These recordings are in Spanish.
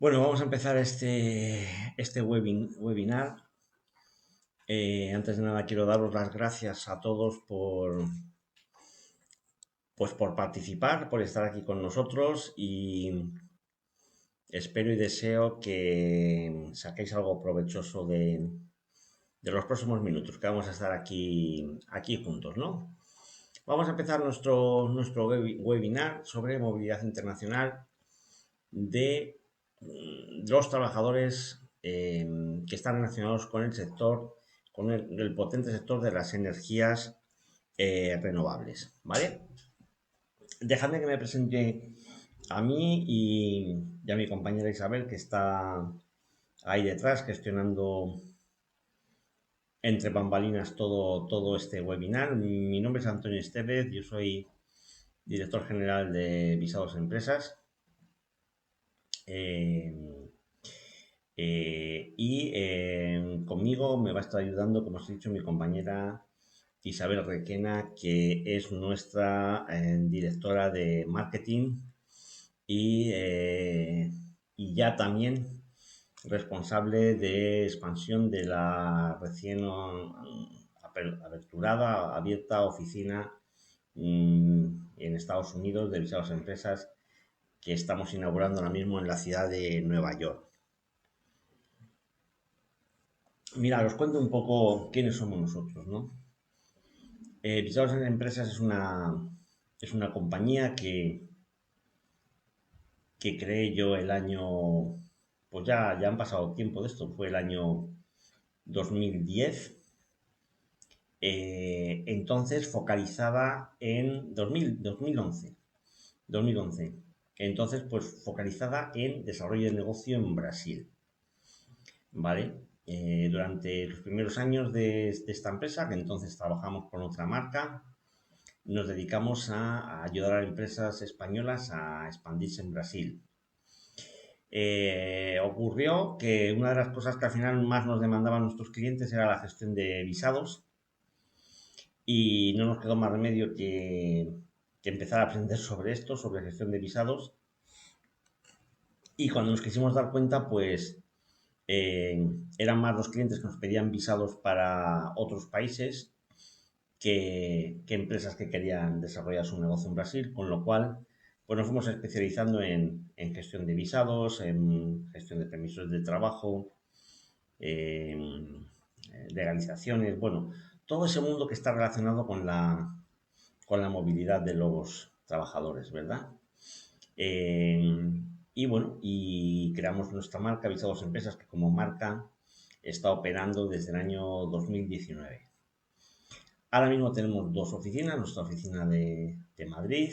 Bueno, vamos a empezar este webinar. Antes de nada, quiero daros las gracias a todos por participar, por estar aquí con nosotros y espero y deseo que saquéis algo provechoso de los próximos minutos que vamos a estar aquí juntos, ¿no? Vamos a empezar nuestro webinar sobre movilidad internacional de los trabajadores que están relacionados con el sector, con el potente sector de las energías renovables, ¿vale? Dejadme que me presente a mí y a mi compañera Isabel, que está ahí detrás gestionando entre bambalinas todo este webinar. Mi nombre es Antonio Estevez, yo soy director general de Visados Empresas. Eh, Conmigo me va a estar ayudando, como os he dicho, mi compañera Isabel Requena, que es nuestra directora de marketing y ya también responsable de expansión de la recién aperturada, abierta oficina en Estados Unidos de Visados Empresas que estamos inaugurando ahora mismo en la ciudad de Nueva York. Mira, os cuento un poco quiénes somos nosotros, ¿no? Visados en Empresas es una compañía que creé yo el año, pues ya han pasado tiempo de esto, fue el año 2010. Entonces focalizada en 2011. Entonces, pues focalizada en desarrollo de negocio en Brasil. ¿Vale? Durante los primeros años de esta empresa, que entonces trabajamos con otra marca, nos dedicamos a ayudar a empresas españolas a expandirse en Brasil. Ocurrió que una de las cosas que al final más nos demandaban nuestros clientes era la gestión de visados y no nos quedó más remedio que empezar a aprender sobre esto, sobre gestión de visados. Y cuando nos quisimos dar cuenta, pues eran más los clientes que nos pedían visados para otros países que empresas que querían desarrollar su negocio en Brasil, con lo cual pues nos fuimos especializando en gestión de visados, en gestión de permisos de trabajo, legalizaciones, bueno, todo ese mundo que está relacionado con la movilidad de los trabajadores, ¿verdad? Y bueno, y creamos nuestra marca, Visados Empresas, que como marca está operando desde el año 2019. Ahora mismo tenemos dos oficinas, nuestra oficina de Madrid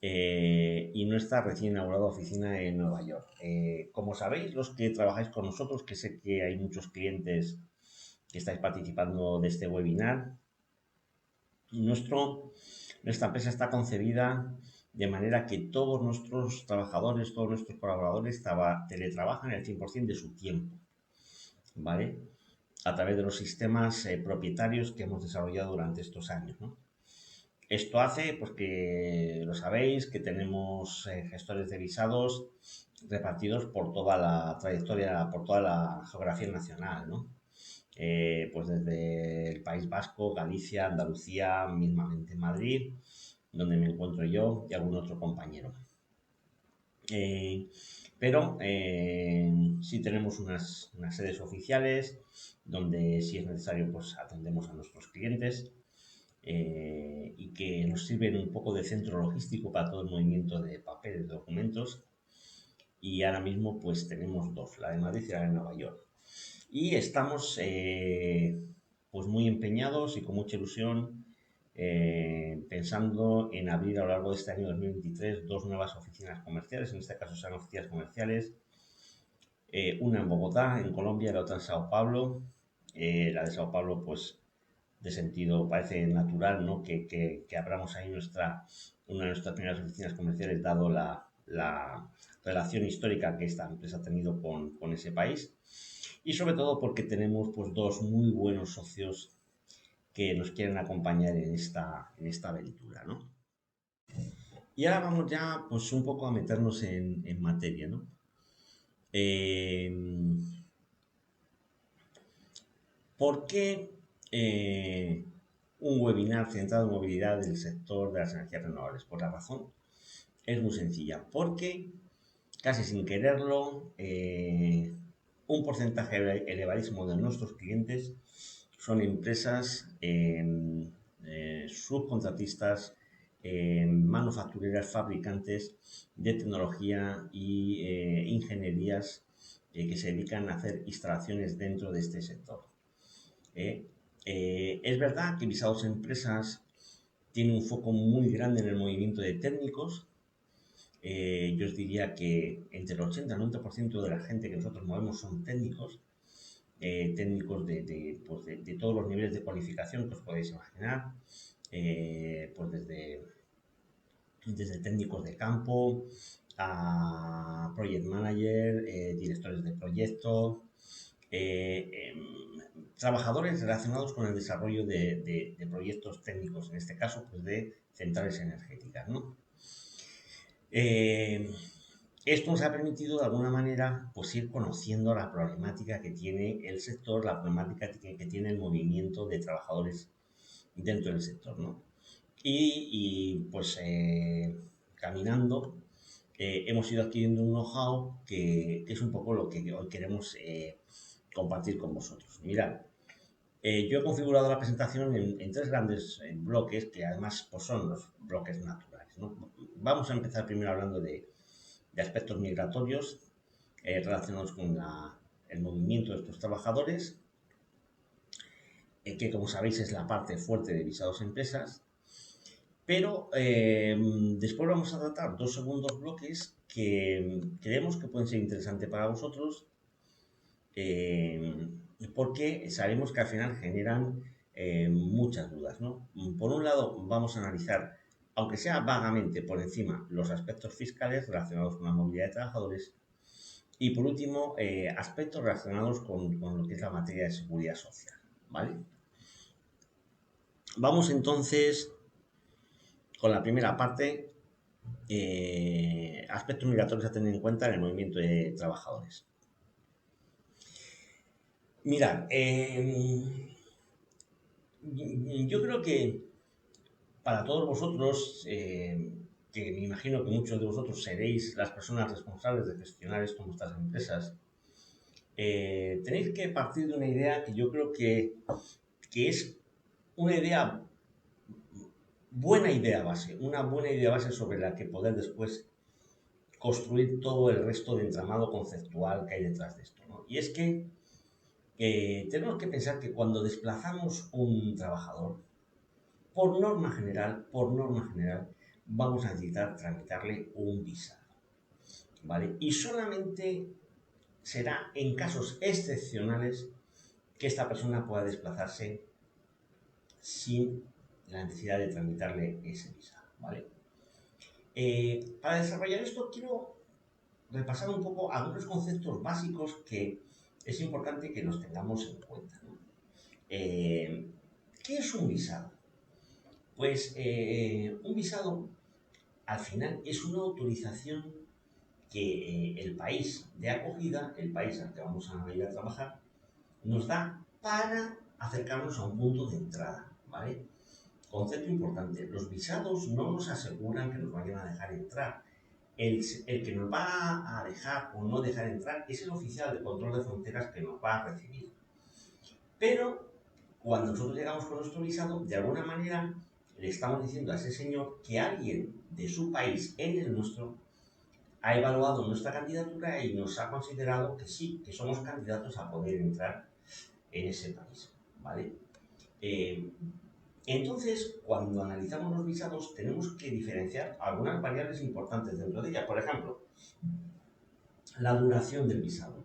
y nuestra recién inaugurada oficina en Nueva York. Como sabéis, los que trabajáis con nosotros, que sé que hay muchos clientes que estáis participando de este webinar, nuestra empresa está concebida de manera que todos nuestros trabajadores, todos nuestros colaboradores teletrabajan el 100% de su tiempo, ¿vale? A través de los sistemas propietarios que hemos desarrollado durante estos años, ¿no? Esto hace, pues que lo sabéis, que tenemos gestores de visados repartidos por toda la trayectoria, por toda la geografía nacional, ¿no? Pues desde el País Vasco, Galicia, Andalucía, mismamente Madrid, donde me encuentro yo y algún otro compañero. Pero sí tenemos unas sedes oficiales donde si es necesario pues atendemos a nuestros clientes y que nos sirven un poco de centro logístico para todo el movimiento de papeles, de documentos. Y ahora mismo pues tenemos dos, la de Madrid y la de Nueva York. Y estamos pues muy empeñados y con mucha ilusión pensando en abrir a lo largo de este año 2023 dos nuevas oficinas comerciales, en este caso serán oficinas comerciales, una en Bogotá, en Colombia, y la otra en Sao Paulo. La de Sao Paulo, pues de sentido parece natural, ¿no? Que abramos ahí una de nuestras primeras oficinas comerciales, dado la relación histórica que esta empresa ha tenido con ese país. Y sobre todo porque tenemos pues dos muy buenos socios que nos quieren acompañar en esta aventura, ¿no? Y ahora vamos ya pues un poco a meternos en materia, ¿no? Eh, ¿Por qué un webinar centrado en movilidad del sector de las energías renovables? Pues la razón es muy sencilla, porque casi sin quererlo, un porcentaje elevadísimo de nuestros clientes son empresas subcontratistas, manufactureras, fabricantes de tecnología y ingenierías que se dedican a hacer instalaciones dentro de este sector. ¿eh? Es verdad que Visados Empresas tiene un foco muy grande en el movimiento de técnicos. Yo os diría que entre el 80 y el 90% de la gente que nosotros movemos son técnicos, técnicos pues de todos los niveles de cualificación que os podéis imaginar, pues desde técnicos de campo a project manager, directores de proyectos, trabajadores relacionados con el desarrollo de proyectos técnicos, en este caso pues de centrales energéticas, ¿no? Esto nos ha permitido de alguna manera pues ir conociendo la problemática que tiene el sector, la problemática que tiene el movimiento de trabajadores dentro del sector, ¿no? Pues caminando hemos ido adquiriendo un know-how que es un poco lo que hoy queremos compartir con vosotros. Mirad, yo he configurado la presentación en tres grandes bloques que además pues, son los bloques naturales, ¿no? Vamos a empezar primero hablando de aspectos migratorios relacionados con el movimiento de estos trabajadores, que como sabéis es la parte fuerte de Visados Empresas. Pero después vamos a tratar dos segundos bloques que creemos que pueden ser interesantes para vosotros porque sabemos que al final generan muchas dudas, ¿no? Por un lado vamos a analizar, aunque sea vagamente por encima, los aspectos fiscales relacionados con la movilidad de trabajadores y por último aspectos relacionados con lo que es la materia de seguridad social, ¿vale? Vamos entonces con la primera parte, aspectos migratorios a tener en cuenta en el movimiento de trabajadores. Mirad, yo creo que para todos vosotros, que me imagino que muchos de vosotros seréis las personas responsables de gestionar esto en vuestras empresas, tenéis que partir de una idea que yo creo que es una buena idea base sobre la que poder después construir todo el resto de entramado conceptual que hay detrás de esto, ¿no? Y es que tenemos que pensar que cuando desplazamos un trabajador, por norma general, vamos a necesitar tramitarle un visado, ¿vale? Y solamente será en casos excepcionales que esta persona pueda desplazarse sin la necesidad de tramitarle ese visado, ¿vale? Para desarrollar esto quiero repasar un poco algunos conceptos básicos que es importante que los tengamos en cuenta, ¿no? ¿Qué es un visado? Pues un visado al final es una autorización que el país de acogida, el país al que vamos a ir a trabajar, nos da para acercarnos a un punto de entrada, ¿vale? Concepto importante, los visados no nos aseguran que nos vayan a dejar entrar. El que nos va a dejar o no dejar entrar es el oficial de control de fronteras que nos va a recibir. Pero cuando nosotros llegamos con nuestro visado, de alguna manera le estamos diciendo a ese señor que alguien de su país en el nuestro ha evaluado nuestra candidatura y nos ha considerado que sí, que somos candidatos a poder entrar en ese país, ¿vale? Entonces, cuando analizamos los visados, tenemos que diferenciar algunas variables importantes dentro de ella. Por ejemplo, la duración del visado.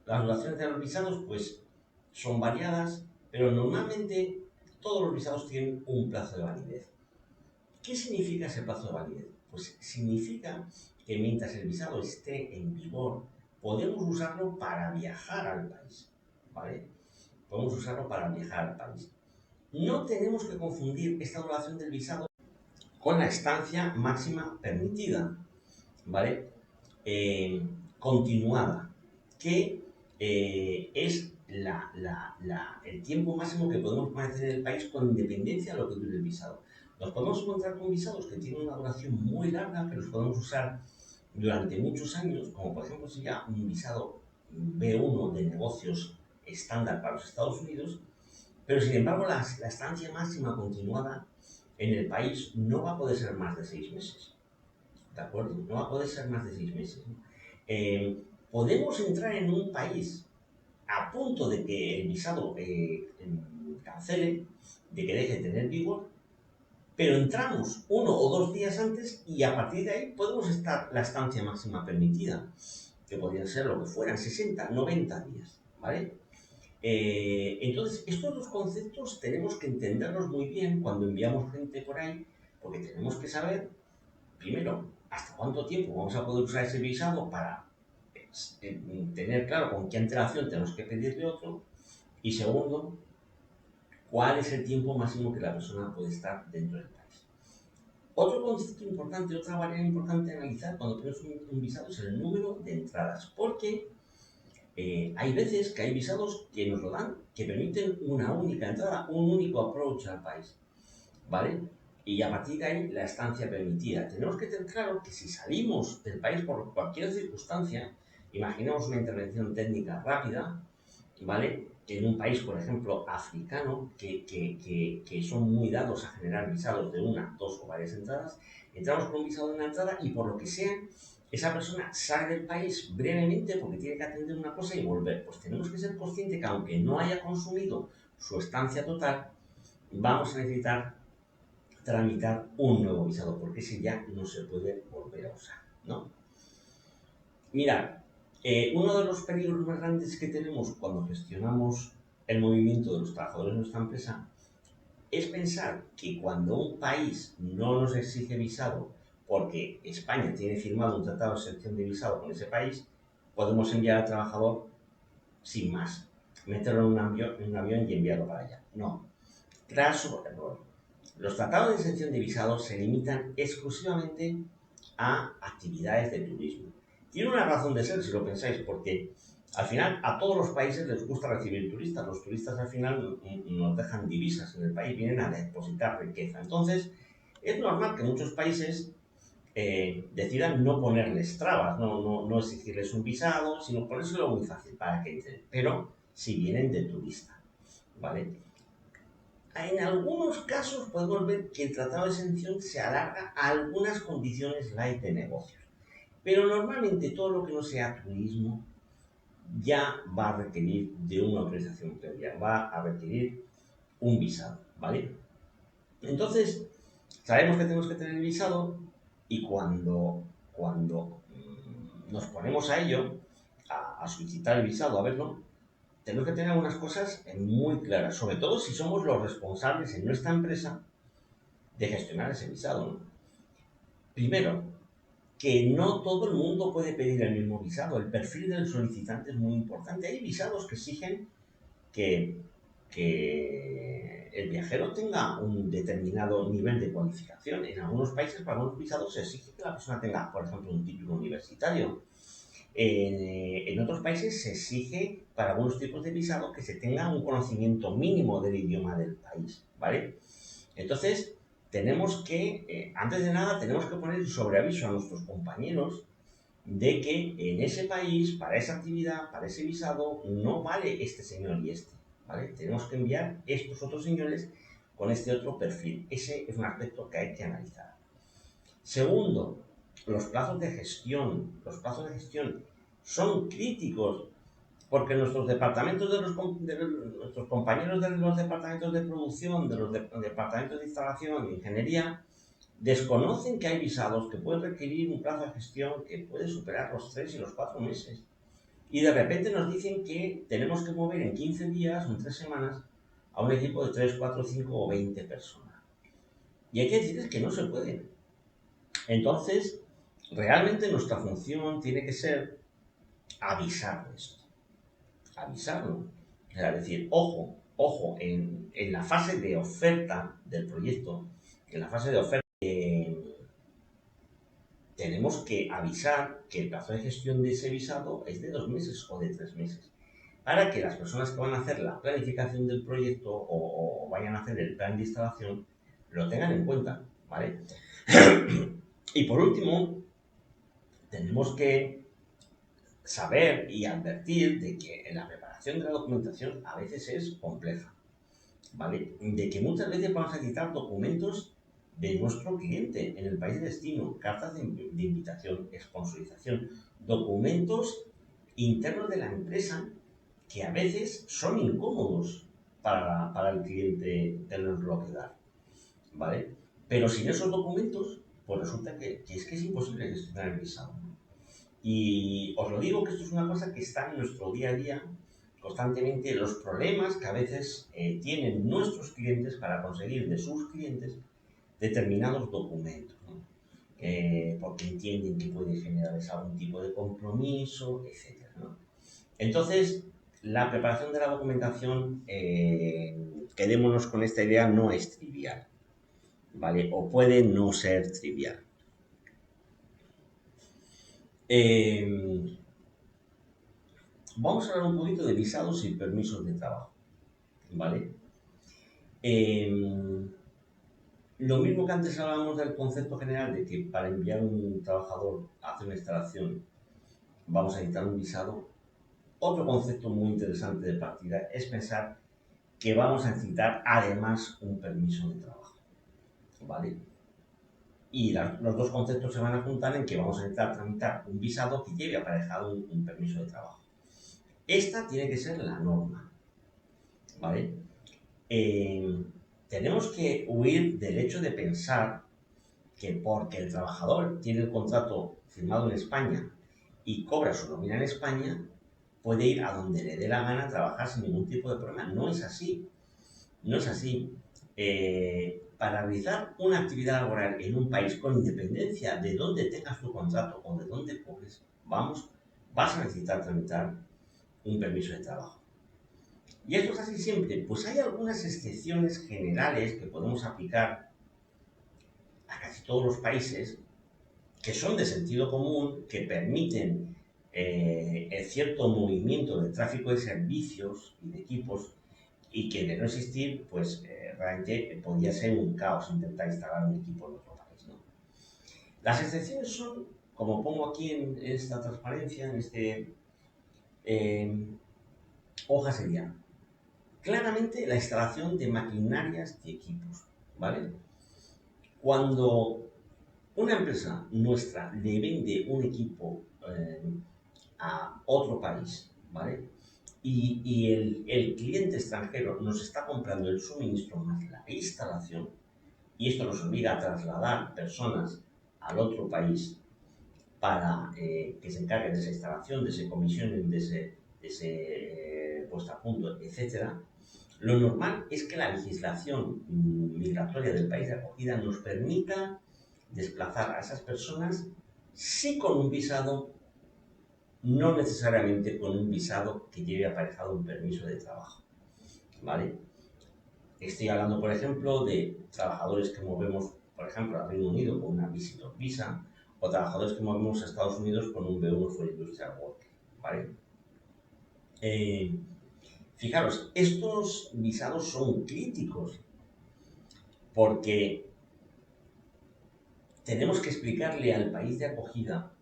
Las duraciones de los visados, pues, son variadas, pero normalmente todos los visados tienen un plazo de validez. ¿Qué significa ese plazo de validez? Pues significa que mientras el visado esté en vigor, podemos usarlo para viajar al país, ¿vale? Podemos usarlo para viajar al país. No tenemos que confundir esta duración del visado con la estancia máxima permitida, ¿vale? eh, continuada, que es el tiempo máximo que podemos permanecer en el país con independencia de lo que dure el visado. Nos podemos encontrar con visados que tienen una duración muy larga, que los podemos usar durante muchos años, como por ejemplo sería un visado B1 de negocios estándar para los Estados Unidos, pero sin embargo la estancia máxima continuada en el país no va a poder ser más de 6 meses. ¿De acuerdo? No va a poder ser más de 6 meses. ¿No? Podemos entrar en un país a punto de que el visado cancele, de que deje de tener vigor, pero entramos 1 o 2 días antes y a partir de ahí podemos estar la estancia máxima permitida, que podrían ser lo que fueran, 60, 90 días, ¿vale? Entonces, estos dos conceptos tenemos que entenderlos muy bien cuando enviamos gente por ahí, porque tenemos que saber, primero, hasta cuánto tiempo vamos a poder usar ese visado para tener claro con qué antelación tenemos que pedirle otro, y segundo, cuál es el tiempo máximo que la persona puede estar dentro del país. Otro concepto importante, otra variable importante a analizar cuando tenemos un visado es el número de entradas, porque hay veces que hay visados que nos lo dan, que permiten una única entrada, un único approach al país, ¿vale? Y a partir de ahí la estancia permitida. Tenemos que tener claro que si salimos del país por cualquier circunstancia, imaginemos una intervención técnica rápida, ¿vale? En un país, por ejemplo, africano, que son muy dados a generar visados de una, dos o varias entradas, entramos con un visado de una entrada y por lo que sea, esa persona sale del país brevemente porque tiene que atender una cosa y volver. Pues tenemos que ser conscientes que aunque no haya consumido su estancia total, vamos a necesitar tramitar un nuevo visado porque ese ya no se puede volver a usar, ¿no? Mirad, uno de los peligros más grandes que tenemos cuando gestionamos el movimiento de los trabajadores de nuestra empresa es pensar que cuando un país no nos exige visado porque España tiene firmado un tratado de exención de visado con ese país, podemos enviar al trabajador sin más, meterlo en un avión y enviarlo para allá. No, craso error. Los tratados de exención de visados se limitan exclusivamente a actividades de turismo. Tiene una razón de ser si lo pensáis, porque al final a todos los países les gusta recibir turistas. Los turistas al final nos dejan divisas en el país, vienen a depositar riqueza. Entonces, es normal que muchos países decidan no ponerles trabas, no exigirles un visado, sino ponérselo muy fácil para que entren. Pero si vienen de turista, ¿vale? En algunos casos podemos ver que el tratado de exención se alarga a algunas condiciones light de negocios. Pero normalmente todo lo que no sea turismo ya va a requerir de una autorización previa, va a requerir un visado, ¿vale? Entonces, sabemos que tenemos que tener el visado y cuando nos ponemos a ello, a solicitar el visado, a verlo, tenemos que tener algunas cosas muy claras, sobre todo si somos los responsables en nuestra empresa de gestionar ese visado, ¿no? Primero, que no todo el mundo puede pedir el mismo visado. El perfil del solicitante es muy importante. Hay visados que exigen que, que el viajero tenga un determinado nivel de cualificación. En algunos países, para algunos visados, se exige que la persona tenga, por ejemplo, un título universitario. En otros países se exige, para algunos tipos de visado, que se tenga un conocimiento mínimo del idioma del país, ¿vale? Entonces, tenemos que, antes de nada, tenemos que poner sobre aviso a nuestros compañeros de que en ese país, para esa actividad, para ese visado, no vale este señor y este, ¿vale? Tenemos que enviar estos otros señores con este otro perfil. Ese es un aspecto que hay que analizar. Segundo, los plazos de gestión. Los plazos de gestión son críticos porque nuestros departamentos nuestros compañeros de los departamentos de producción, de los departamentos de instalación y ingeniería, desconocen que hay visados que pueden requerir un plazo de gestión que puede superar los 3 y los 4 meses. Y de repente nos dicen que tenemos que mover en 15 días o en 3 semanas a un equipo de 3, 4, 5 o 20 personas. Y hay que decirles que no se puede. Entonces, realmente nuestra función tiene que ser avisar de esto. Avisarlo. O sea, decir, ojo, en la fase de oferta del proyecto, en la fase de oferta, tenemos que avisar que el plazo de gestión de ese visado es de 2 meses o de 3 meses, para que las personas que van a hacer la planificación del proyecto o vayan a hacer el plan de instalación lo tengan en cuenta, ¿vale? Y por último, tenemos que saber y advertir de que la preparación de la documentación a veces es compleja, ¿vale? De que muchas veces vamos a necesitar documentos de nuestro cliente en el país de destino, cartas de invitación, sponsorización, documentos internos de la empresa que a veces son incómodos para el cliente tenerlo que dar, ¿vale? Pero sin esos documentos, pues resulta que es imposible gestionar el visado. Y os lo digo que esto es una cosa que está en nuestro día a día constantemente, los problemas que a veces tienen nuestros clientes para conseguir de sus clientes determinados documentos, ¿no? Porque entienden que puede generarles algún tipo de compromiso, etc., ¿no? Entonces, la preparación de la documentación, quedémonos con esta idea, no es trivial, ¿vale? O puede no ser trivial. Vamos a hablar un poquito de visados y permisos de trabajo, ¿vale? Lo mismo que antes hablábamos del concepto general de que para enviar un trabajador a hacer una instalación vamos a necesitar un visado, otro concepto muy interesante de partida es pensar que vamos a necesitar además un permiso de trabajo, ¿vale? Y los dos conceptos se van a juntar en que vamos a necesitar tramitar un visado que lleve aparejado un permiso de trabajo. Esta tiene que ser la norma, ¿vale? Tenemos que huir del hecho de pensar que porque el trabajador tiene el contrato firmado en España y cobra su nómina en España, puede ir a donde le dé la gana a trabajar sin ningún tipo de problema. No es así. No es así. Para realizar una actividad laboral en un país con independencia de dónde tengas tu contrato o de dónde cobres, vas a necesitar tramitar un permiso de trabajo. ¿Y esto es así siempre? Pues hay algunas excepciones generales que podemos aplicar a casi todos los países que son de sentido común, que permiten el cierto movimiento de tráfico de servicios y de equipos y que de no existir, pues realmente podría ser un caos intentar instalar un equipo en otro país, ¿no? Las excepciones son, como pongo aquí en esta transparencia, en este hoja sería claramente la instalación de maquinarias y equipos, ¿vale? Cuando una empresa nuestra le vende un equipo a otro país, ¿vale? Y el cliente extranjero nos está comprando el suministro más la instalación, y esto nos obliga a trasladar personas al otro país para que se encarguen de esa instalación, de ese comisionen, de ese puesta a punto, etc. Lo normal es que la legislación migratoria del país de acogida nos permita desplazar a esas personas sí con un visado, no necesariamente con un visado que lleve aparejado un permiso de trabajo, ¿vale? Estoy hablando, por ejemplo, de trabajadores que movemos, por ejemplo, al Reino Unido con una Visitor Visa, o trabajadores que movemos a Estados Unidos con un B1 for Industrial Work, ¿vale? Fijaros, estos visados son críticos porque tenemos que explicarle al país de acogida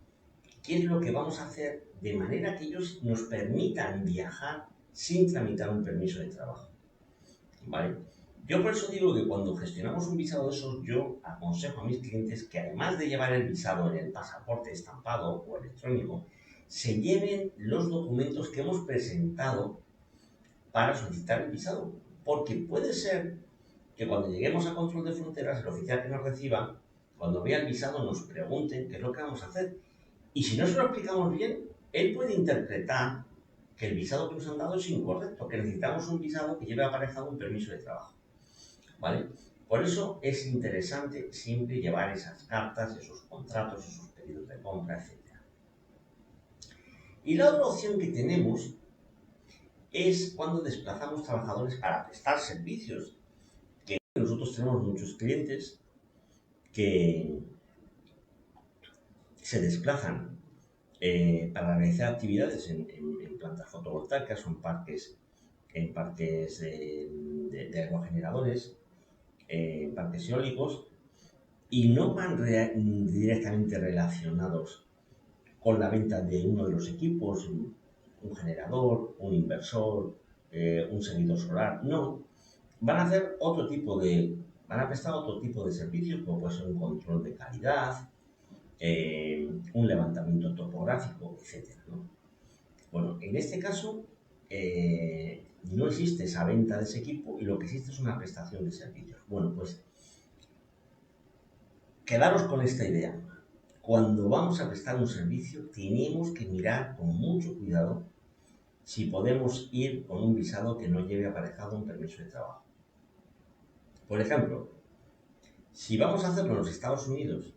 qué es lo que vamos a hacer de manera que ellos nos permitan viajar sin tramitar un permiso de trabajo, ¿vale? Yo por eso digo que cuando gestionamos un visado de esos, yo aconsejo a mis clientes que además de llevar el visado en el pasaporte estampado o electrónico, se lleven los documentos que hemos presentado para solicitar el visado. Porque puede ser que cuando lleguemos a control de fronteras, el oficial que nos reciba, cuando vea el visado, nos pregunte qué es lo que vamos a hacer. Y si no se lo explicamos bien, él puede interpretar que el visado que nos han dado es incorrecto, que necesitamos un visado que lleve aparejado un permiso de trabajo, ¿vale? Por eso es interesante siempre llevar esas cartas, esos contratos, esos pedidos de compra, etc. Y la otra opción que tenemos es cuando desplazamos trabajadores para prestar servicios. Que nosotros tenemos muchos clientes que se desplazan para realizar actividades en plantas fotovoltaicas o en parques de aerogeneradores, en parques eólicos, y no van directamente relacionados con la venta de uno de los equipos, un generador, un inversor, un servidor solar. No, van a prestar otro tipo de servicios, como puede ser un control de calidad, un levantamiento topográfico, etcétera, ¿no? Bueno, en este caso no existe esa venta de ese equipo y lo que existe es una prestación de servicios. Bueno, pues quedaros con esta idea. Cuando vamos a prestar un servicio, tenemos que mirar con mucho cuidado si podemos ir con un visado que no lleve aparejado un permiso de trabajo. Por ejemplo, si vamos a hacerlo en los Estados Unidos,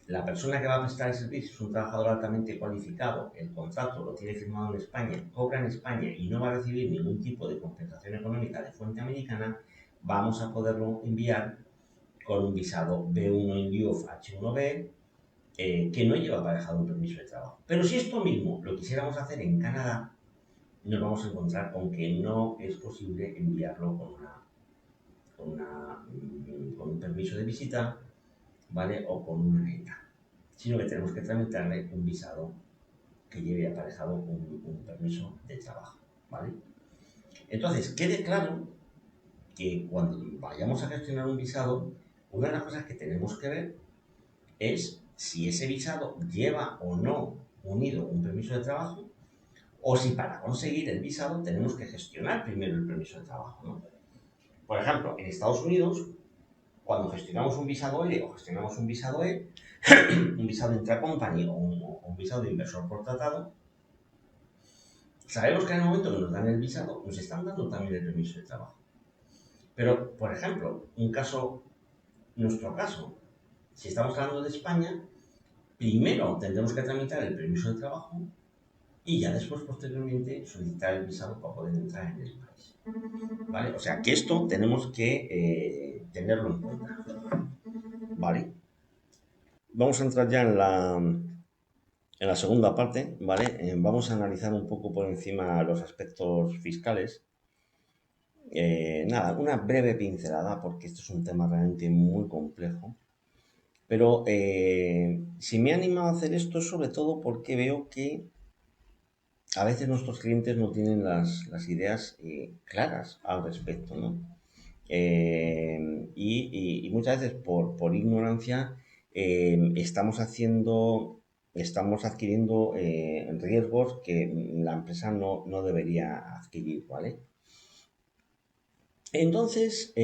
la persona que va a prestar el servicio es un trabajador altamente cualificado, el contrato lo tiene firmado en España, cobra en España y no va a recibir ningún tipo de compensación económica de fuente americana, vamos a poderlo enviar con un visado B1 in lieu of H1B, que no lleva aparejado un permiso de trabajo. Pero si esto mismo lo quisiéramos hacer en Canadá, nos vamos a encontrar con que no es posible enviarlo con un permiso de visita, ¿vale? O con una ETA, sino que tenemos que tramitarle un visado que lleve aparejado un permiso de trabajo, ¿vale? Entonces, quede claro que cuando vayamos a gestionar un visado, una de las cosas que tenemos que ver es si ese visado lleva o no unido un permiso de trabajo, o si para conseguir el visado tenemos que gestionar primero el permiso de trabajo, ¿no? Por ejemplo, en Estados Unidos, cuando gestionamos un visado L o gestionamos un visado E, un visado intracompany o un visado de inversor por tratado, sabemos que en el momento que nos dan el visado, nos están dando también el permiso de trabajo. Pero, por ejemplo, nuestro caso, si estamos hablando de España, primero tendremos que tramitar el permiso de trabajo y ya después, posteriormente, solicitar el visado para poder entrar en el país. ¿Vale? O sea, que esto tenemos que tenerlo en cuenta. ¿Vale? Vamos a entrar ya en la segunda parte, ¿vale? Vamos a analizar un poco por encima los aspectos fiscales. Nada, una breve pincelada, porque esto es un tema realmente muy complejo. Pero si me he animado a hacer esto es sobre todo porque veo que a veces nuestros clientes no tienen las ideas claras al respecto, ¿no? Y muchas veces por ignorancia estamos adquiriendo riesgos que la empresa no debería adquirir, ¿vale? Entonces,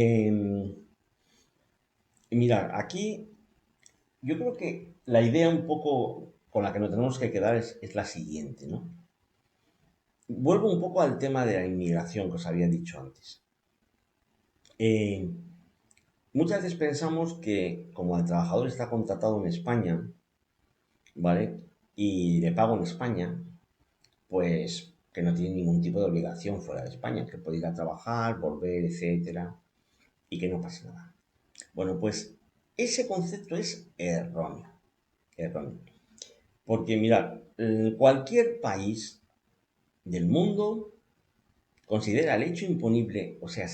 mirad, aquí yo creo que la idea un poco con la que nos tenemos que quedar es la siguiente, ¿no? Vuelvo un poco al tema de la inmigración que os había dicho antes. Muchas veces pensamos que como el trabajador está contratado en España, ¿vale? Y le pago en España, pues que no tiene ningún tipo de obligación fuera de España, que puede ir a trabajar, volver, etcétera, y que no pasa nada. Bueno, pues ese concepto es erróneo, erróneo. Porque mirad, cualquier país del mundo considera el hecho imponible, o sea,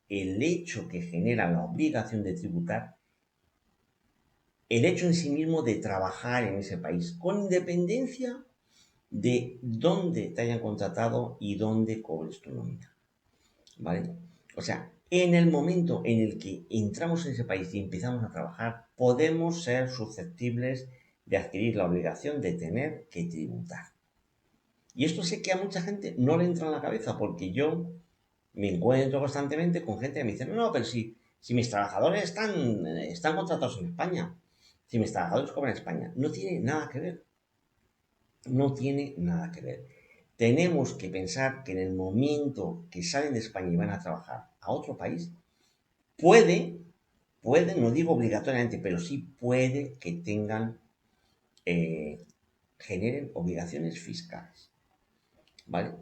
el hecho que genera la obligación de tributar, el hecho en sí mismo de trabajar en ese país, con independencia de dónde te hayan contratado y dónde cobres tu nómina, ¿vale? O sea, en el momento en el que entramos en ese país y empezamos a trabajar, podemos ser susceptibles de adquirir la obligación de tener que tributar. Y esto sé que a mucha gente no le entra en la cabeza, porque yo me encuentro constantemente con gente que me dice, no, pero si mis trabajadores están contratados en España, si mis trabajadores cobran en España, no tiene nada que ver. No tiene nada que ver. Tenemos que pensar que en el momento que salen de España y van a trabajar a otro país, puede, no digo obligatoriamente, pero sí puede que generen obligaciones fiscales. ¿Vale?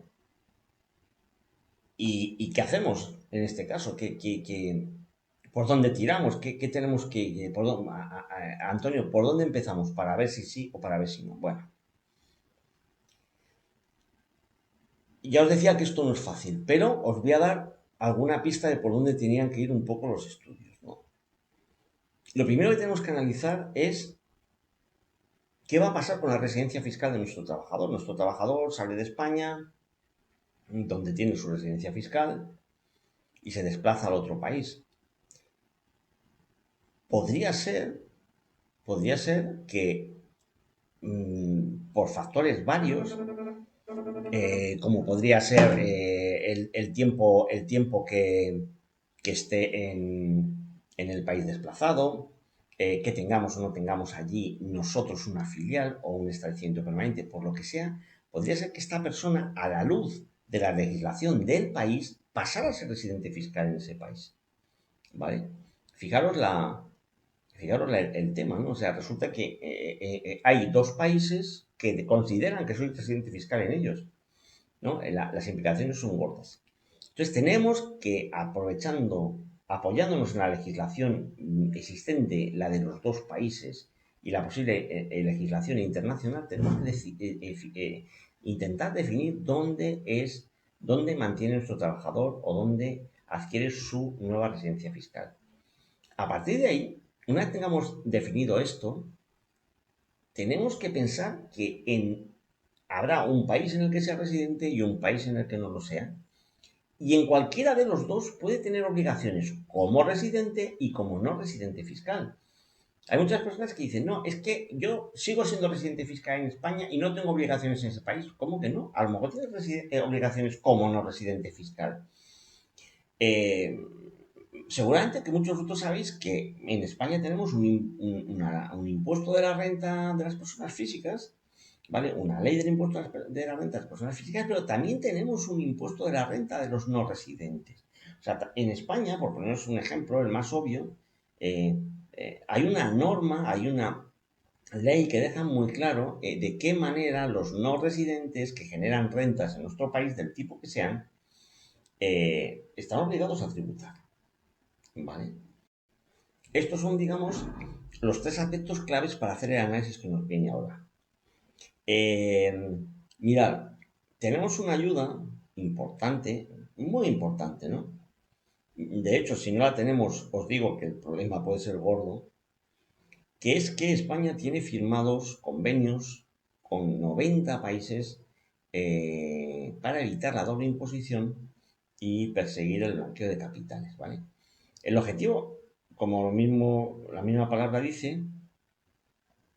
¿Y qué hacemos en este caso? ¿Por dónde tiramos? ¿Qué tenemos que... Antonio, ¿por dónde empezamos? Para ver si sí o para ver si no. Bueno, ya os decía que esto no es fácil, pero os voy a dar alguna pista de por dónde tenían que ir un poco los estudios, ¿no? Lo primero que tenemos que analizar es qué va a pasar con la residencia fiscal de nuestro trabajador. Nuestro trabajador sale de España, donde tiene su residencia fiscal, y se desplaza al otro país. Podría ser, podría ser que por factores varios, como podría ser el tiempo que esté en el país desplazado, que tengamos o no tengamos allí nosotros una filial o un establecimiento permanente, por lo que sea, podría ser que esta persona, a la luz de la legislación del país, pasara a ser residente fiscal en ese país. ¿Vale? Fijaros el tema, ¿no? O sea, resulta que hay dos países que consideran que soy residente fiscal en ellos, ¿no? Las implicaciones son gordas. Entonces tenemos que, apoyándonos en la legislación existente, la de los dos países, y la posible legislación internacional, tenemos que intentar definir dónde mantiene nuestro trabajador o dónde adquiere su nueva residencia fiscal. A partir de ahí, una vez tengamos definido esto, tenemos que pensar que habrá un país en el que sea residente y un país en el que no lo sea. Y en cualquiera de los dos puede tener obligaciones como residente y como no residente fiscal. Hay muchas personas que dicen, no, es que yo sigo siendo residente fiscal en España y no tengo obligaciones en ese país. ¿Cómo que no? A lo mejor tienes obligaciones como no residente fiscal. Eh, Seguramente que muchos de vosotros sabéis que en España tenemos un impuesto de la renta de las personas físicas, ¿vale? Una ley del impuesto de la renta de las personas físicas, pero también tenemos un impuesto de la renta de los no residentes. O sea, en España, por poneros un ejemplo, el más obvio, hay una norma, hay una ley que deja muy claro de qué manera los no residentes que generan rentas en nuestro país, del tipo que sean, están obligados a tributar. ¿Vale? Estos son, digamos, los tres aspectos claves para hacer el análisis que nos viene ahora. Eh, Mirad, tenemos una ayuda importante, muy importante, ¿no? De hecho, si no la tenemos, os digo que el problema puede ser gordo, que es que España tiene firmados convenios con 90 países para evitar la doble imposición y perseguir el blanqueo de capitales, ¿vale? El objetivo, como la misma palabra dice,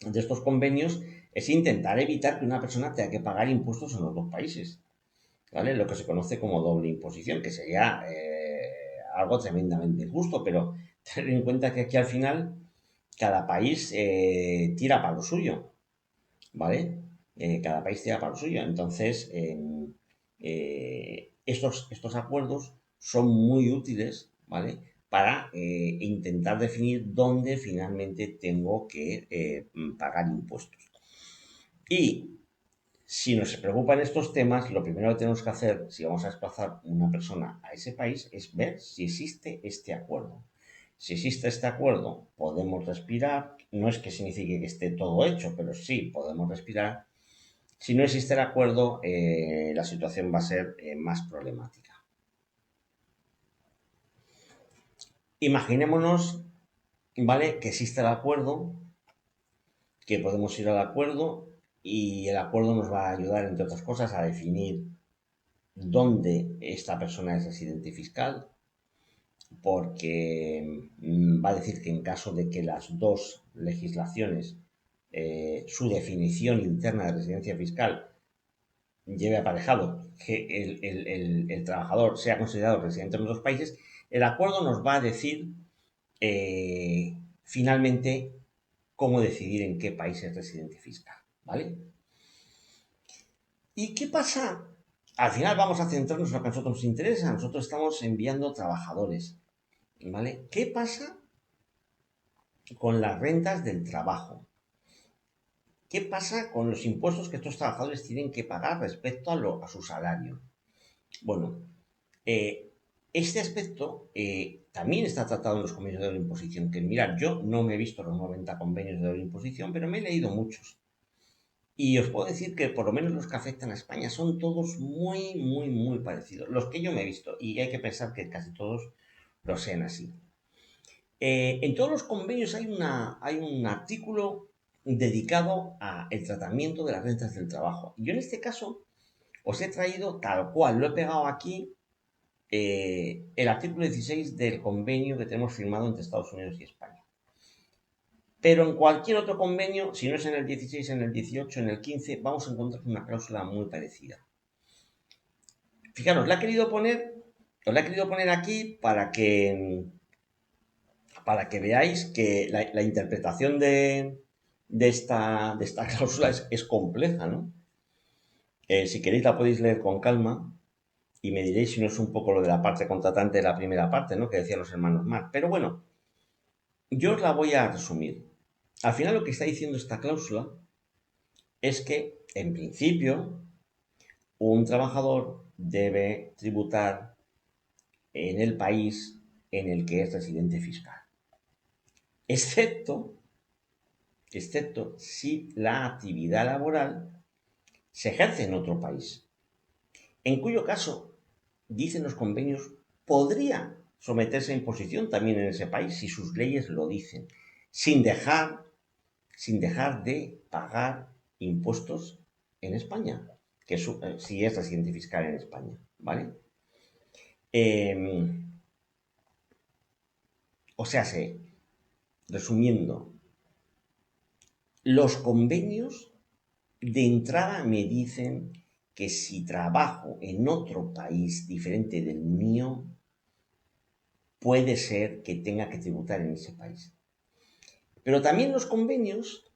de estos convenios es intentar evitar que una persona tenga que pagar impuestos en los dos países, ¿vale? Lo que se conoce como doble imposición, que sería algo tremendamente injusto, pero tener en cuenta que aquí al final cada país tira para lo suyo, ¿vale? Cada país tira para lo suyo. Entonces, estos acuerdos son muy útiles, ¿vale? Para intentar definir dónde finalmente tengo que pagar impuestos. Y si nos preocupan estos temas, lo primero que tenemos que hacer, si vamos a desplazar una persona a ese país, es ver si existe este acuerdo. Si existe este acuerdo, podemos respirar. No es que signifique que esté todo hecho, pero sí podemos respirar. Si no existe el acuerdo, la situación va a ser más problemática. Imaginémonos, ¿vale?, que existe el acuerdo, que podemos ir al acuerdo y el acuerdo nos va a ayudar, entre otras cosas, a definir dónde esta persona es residente fiscal, porque va a decir que en caso de que las dos legislaciones, su definición interna de residencia fiscal lleve aparejado que el trabajador sea considerado residente en los dos países, el acuerdo nos va a decir finalmente cómo decidir en qué país es residente fiscal, ¿vale? ¿Y qué pasa? Al final vamos a centrarnos en lo que a nosotros nos interesa. Nosotros estamos enviando trabajadores, ¿vale? ¿Qué pasa con las rentas del trabajo? ¿Qué pasa con los impuestos que estos trabajadores tienen que pagar respecto a su salario? Bueno, este aspecto también está tratado en los convenios de doble imposición, que mirad, yo no me he visto los 90 convenios de doble imposición, pero me he leído muchos. Y os puedo decir que por lo menos los que afectan a España son todos muy, muy, muy parecidos. Los que yo me he visto. Y hay que pensar que casi todos lo sean así. En todos los convenios hay un artículo dedicado al tratamiento de las rentas del trabajo. Yo en este caso os he traído tal cual, lo he pegado aquí, el artículo 16 del convenio que tenemos firmado entre Estados Unidos y España. Pero en cualquier otro convenio, si no es en el 16, en el 18, en el 15, vamos a encontrar una cláusula muy parecida. Fijaros, os la he querido poner aquí para que veáis que la interpretación de esta cláusula es compleja, ¿no? Si queréis la podéis leer con calma y me diréis si no es un poco lo de la parte contratante de la primera parte, ¿no? Que decían los hermanos Marx. Pero bueno, yo os la voy a resumir. Al final lo que está diciendo esta cláusula es que, en principio, un trabajador debe tributar en el país en el que es residente fiscal, excepto, excepto si la actividad laboral se ejerce en otro país, en cuyo caso, dicen los convenios, podría someterse a imposición también en ese país si sus leyes lo dicen, sin dejar, sin dejar de pagar impuestos en España, que si es residente fiscal en España, ¿vale? O sea, resumiendo, los convenios de entrada me dicen que si trabajo en otro país diferente del mío, puede ser que tenga que tributar en ese país. Pero también los convenios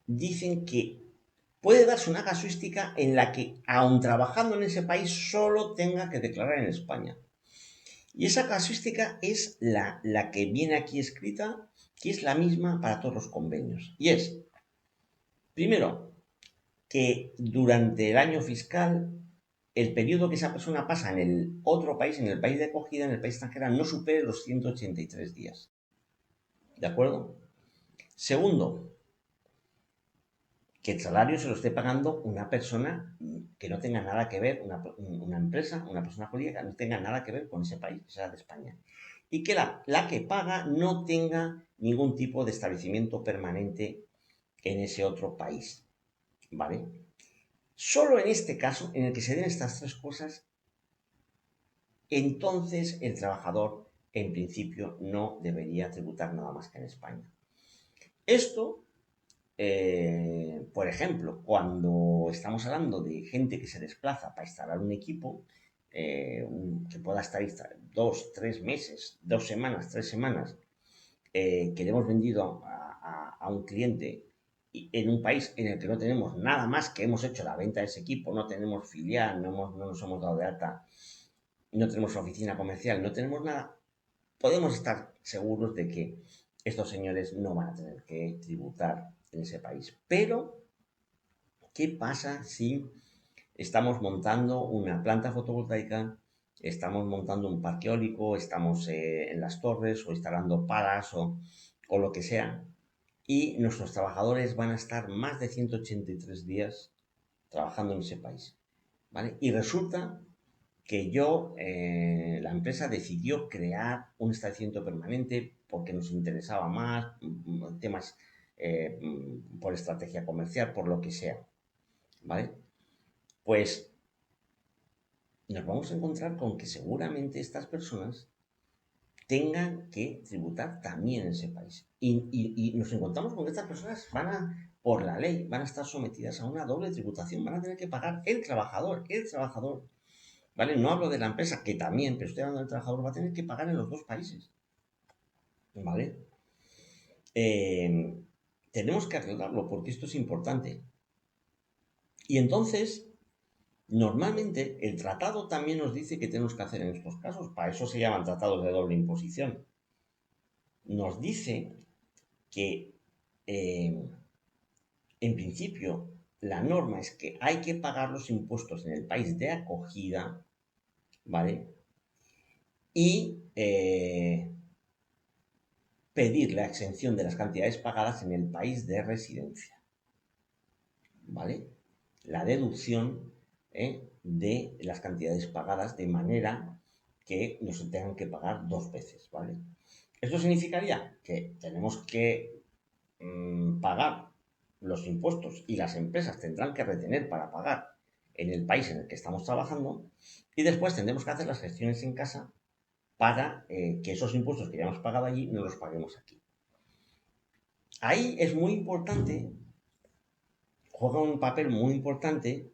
dicen que puede darse una casuística en la que, aun trabajando en ese país, solo tenga que declarar en España. Y esa casuística es la que viene aquí escrita, que es la misma para todos los convenios. Y es, primero, que durante el año fiscal, el periodo que esa persona pasa en el otro país, en el país de acogida, en el país extranjero, no supere los 183 días. ¿De acuerdo? Segundo, que el salario se lo esté pagando una persona que no tenga nada que ver, una empresa, una persona jurídica, no tenga nada que ver con ese país, que sea de España. Y que la que paga no tenga ningún tipo de establecimiento permanente en ese otro país. ¿Vale? Solo en este caso, en el que se den estas tres cosas, entonces el trabajador, en principio, no debería tributar nada más que en España. Esto, por ejemplo, cuando estamos hablando de gente que se desplaza para instalar un equipo, que pueda estar 2, 3 meses, 2 semanas, 3 semanas, que le hemos vendido a un cliente en un país en el que no tenemos nada más que hemos hecho la venta de ese equipo, no tenemos filial, no nos hemos dado de alta, no tenemos oficina comercial, no tenemos nada, podemos estar seguros de que estos señores no van a tener que tributar en ese país. Pero, ¿qué pasa si estamos montando una planta fotovoltaica, estamos montando un parque eólico, estamos en las torres o instalando palas o lo que sea, y nuestros trabajadores van a estar más de 183 días trabajando en ese país? ¿Vale? Y resulta que la empresa decidió crear un establecimiento permanente porque nos interesaba más, temas por estrategia comercial, por lo que sea, ¿vale? Pues nos vamos a encontrar con que seguramente estas personas tengan que tributar también en ese país. Y nos encontramos con que estas personas por la ley, van a estar sometidas a una doble tributación, van a tener que pagar el trabajador, ¿vale? No hablo de la empresa, que también, pero estoy hablando del trabajador, va a tener que pagar en los dos países, ¿vale? Tenemos que aclararlo porque esto es importante. Y entonces, normalmente, el tratado también nos dice que tenemos que hacer en estos casos, para eso se llaman tratados de doble imposición. Nos dice que, en principio, la norma es que hay que pagar los impuestos en el país de acogida, ¿vale? y pedir la exención de las cantidades pagadas en el país de residencia, ¿vale? La deducción de las cantidades pagadas de manera que no se tengan que pagar dos veces, ¿vale? Esto significaría que tenemos que pagar los impuestos y las empresas tendrán que retener para pagar en el país en el que estamos trabajando y después tendremos que hacer las gestiones en casa para que esos impuestos que ya hemos pagado allí no los paguemos aquí. Ahí es muy importante, juega un papel muy importante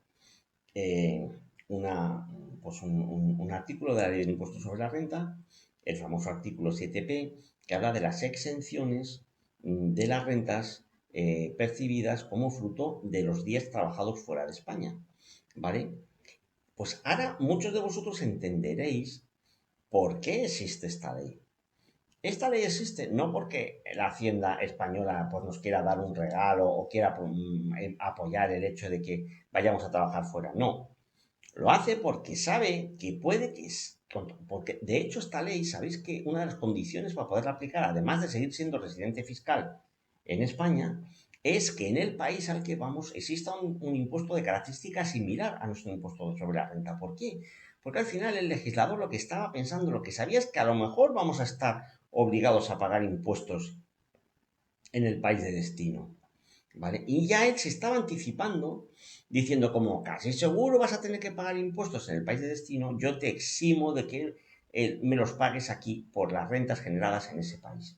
eh, una, pues un artículo de la Ley del Impuesto sobre la Renta, el famoso artículo 7P, que habla de las exenciones de las rentas percibidas como fruto de los días trabajados fuera de España. ¿Vale? Pues ahora muchos de vosotros entenderéis por qué existe esta ley. Esta ley existe no porque la Hacienda española pues, nos quiera dar un regalo o quiera apoyar el hecho de que vayamos a trabajar fuera. No, lo hace porque sabe que puede que es. Porque de hecho, esta ley, sabéis que una de las condiciones para poderla aplicar, además de seguir siendo residente fiscal en España, es que en el país al que vamos exista un impuesto de característica similar a nuestro impuesto sobre la renta. ¿Por qué? Porque al final el legislador lo que estaba pensando, lo que sabía es que a lo mejor vamos a estar obligados a pagar impuestos en el país de destino. ¿Vale? Y ya él se estaba anticipando diciendo como casi seguro vas a tener que pagar impuestos en el país de destino, yo te eximo de que me los pagues aquí por las rentas generadas en ese país.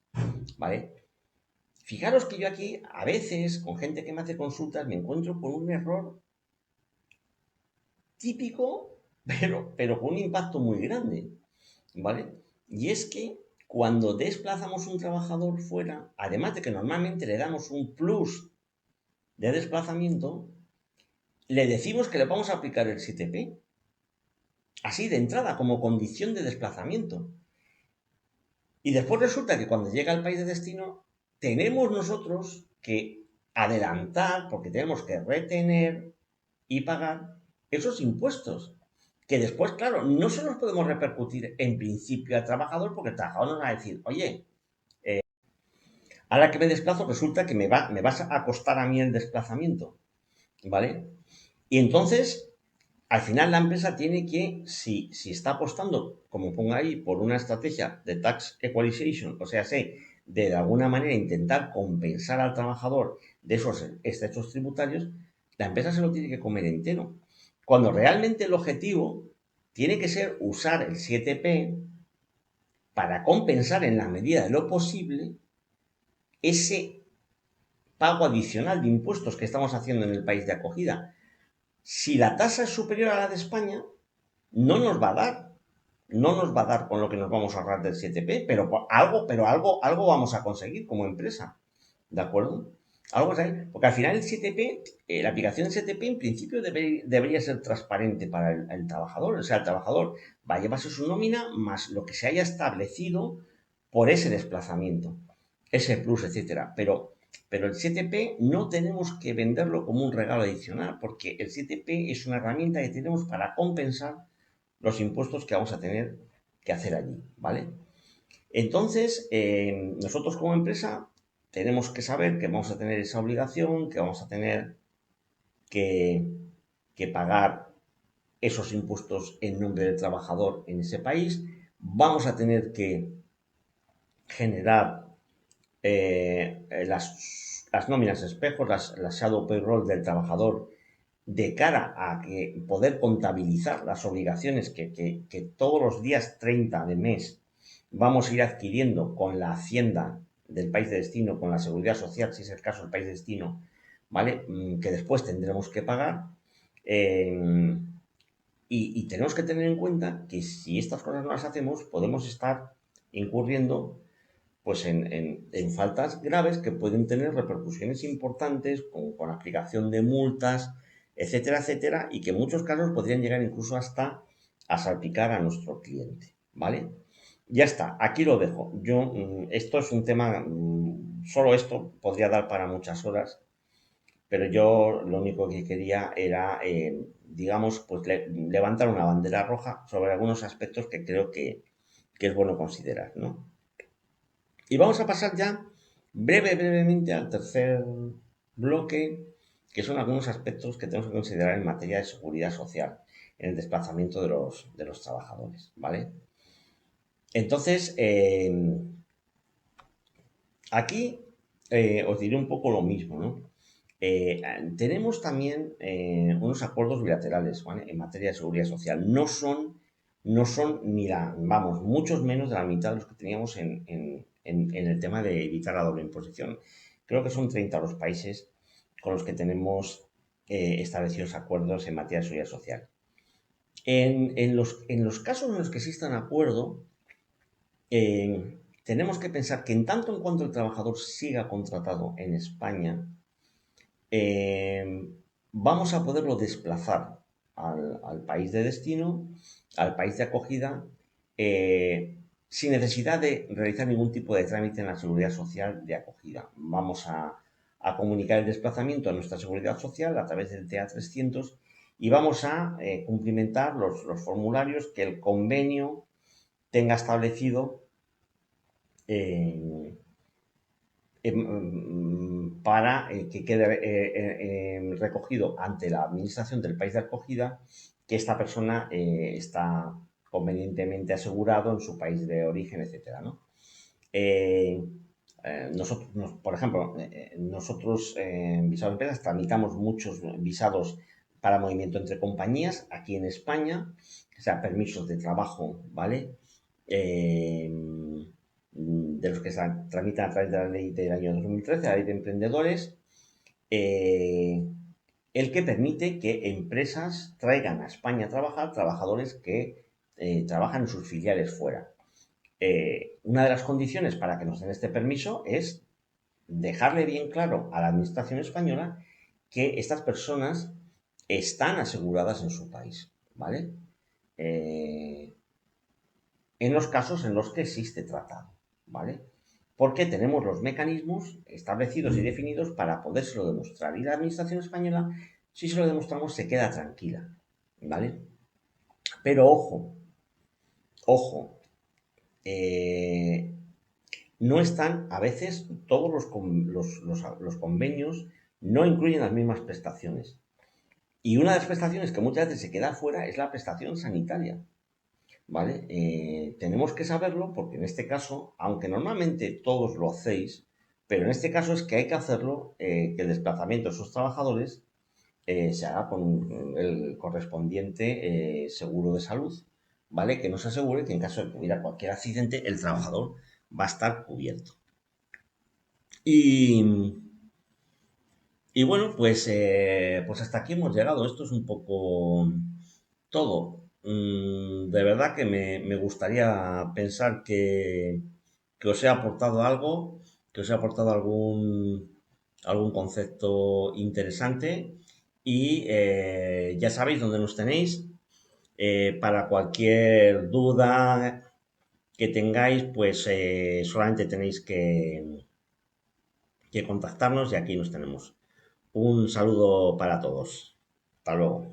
¿Vale? Fijaros que yo aquí a veces con gente que me hace consultas me encuentro con un error típico, pero con un impacto muy grande. ¿Vale? Y es que cuando desplazamos un trabajador fuera, además de que normalmente le damos un plus de desplazamiento, le decimos que le vamos a aplicar el 7P. Así de entrada, como condición de desplazamiento. Y después resulta que cuando llega al país de destino, tenemos nosotros que adelantar, porque tenemos que retener y pagar esos impuestos. Que después, claro, no se los podemos repercutir en principio al trabajador, porque el trabajador nos va a decir, oye, ahora que me desplazo, resulta que me vas a costar a mí el desplazamiento. ¿Vale? Y entonces al final la empresa tiene que, si está apostando, como ponga ahí, por una estrategia de tax equalization, o sea, de alguna manera intentar compensar al trabajador de esos excesos tributarios, la empresa se lo tiene que comer entero. Cuando realmente el objetivo tiene que ser usar el 7P para compensar en la medida de lo posible ese pago adicional de impuestos que estamos haciendo en el país de acogida. Si la tasa es superior a la de España, no nos va a dar. No nos va a dar con lo que nos vamos a ahorrar del 7P, pero algo vamos a conseguir como empresa. ¿De acuerdo? Algo así. Porque al final el 7P, la aplicación del 7P en principio debería ser transparente para el trabajador. O sea, el trabajador va a llevarse su nómina más lo que se haya establecido por ese desplazamiento, ese plus, etcétera. Pero el 7P no tenemos que venderlo como un regalo adicional, porque el 7P es una herramienta que tenemos para compensar los impuestos que vamos a tener que hacer allí, ¿vale? Entonces, nosotros como empresa tenemos que saber que vamos a tener esa obligación, que vamos a tener que, que pagar esos impuestos en nombre del trabajador en ese país, vamos a tener que generar las nóminas espejos, las shadow payroll del trabajador de cara a que poder contabilizar las obligaciones que todos los días 30 de mes vamos a ir adquiriendo con la hacienda del país de destino, con la seguridad social, si es el caso del país de destino, ¿vale? Que después tendremos que pagar. Eh, y tenemos que tener en cuenta que si estas cosas no las hacemos, podemos estar incurriendo pues en faltas graves que pueden tener repercusiones importantes con aplicación de multas, etcétera, etcétera, y que en muchos casos podrían llegar incluso hasta a salpicar a nuestro cliente, ¿vale? Ya está, aquí lo dejo. Esto es un tema, solo esto podría dar para muchas horas, pero yo lo único que quería era, digamos, pues levantar una bandera roja sobre algunos aspectos que creo que es bueno considerar, ¿no? Y vamos a pasar ya brevemente al tercer bloque, que son algunos aspectos que tenemos que considerar en materia de seguridad social en el desplazamiento de los trabajadores, ¿vale? Entonces, aquí os diré un poco lo mismo, ¿no? Tenemos también unos acuerdos bilaterales, ¿vale? En materia de seguridad social. No son ni la, vamos, muchos menos de la mitad de los que teníamos en el tema de evitar la doble imposición. Creo que son 30 los países con los que tenemos establecidos acuerdos en materia de seguridad social. En los casos en los que exista un acuerdo, tenemos que pensar que en tanto en cuanto el trabajador siga contratado en España, eh, vamos a poderlo desplazar al país de destino, al país de acogida, sin necesidad de realizar ningún tipo de trámite en la seguridad social de acogida. Vamos a comunicar el desplazamiento a nuestra seguridad social a través del TA300 y vamos a cumplimentar los formularios que el convenio tenga establecido eh, para que quede recogido ante la administración del país de acogida que esta persona está convenientemente asegurado en su país de origen, etcétera, ¿no? Eh, nosotros, por ejemplo, nosotros en Visados Empresas tramitamos muchos visados para movimiento entre compañías aquí en España, o sea, permisos de trabajo, ¿vale? Eh, de los que se tramitan a través de la ley del año 2013, la ley de emprendedores, eh, el que permite que empresas traigan a España a trabajar trabajadores que trabajan en sus filiales fuera. Una de las condiciones para que nos den este permiso es dejarle bien claro a la administración española que estas personas están aseguradas en su país, ¿vale? Eh, en los casos en los que existe tratado, ¿vale? Porque tenemos los mecanismos establecidos y definidos para podérselo demostrar. Y la administración española, si se lo demostramos, se queda tranquila, ¿vale? Pero ojo, ojo, eh, no están, a veces, todos los convenios no incluyen las mismas prestaciones. Y una de las prestaciones que muchas veces se queda fuera es la prestación sanitaria. ¿Vale? Tenemos que saberlo porque en este caso, aunque normalmente todos lo hacéis, pero en este caso es que hay que hacerlo, que el desplazamiento de esos trabajadores se haga con el correspondiente seguro de salud, ¿vale? Que nos asegure que en caso de que hubiera cualquier accidente, el trabajador va a estar cubierto. Y, y bueno, pues hasta aquí hemos llegado. Esto es un poco todo. De verdad que me gustaría pensar que os he aportado algo, que os he aportado algún concepto interesante y ya sabéis dónde nos tenéis. Para cualquier duda que tengáis, pues solamente tenéis que contactarnos y aquí nos tenemos. Un saludo para todos. Hasta luego.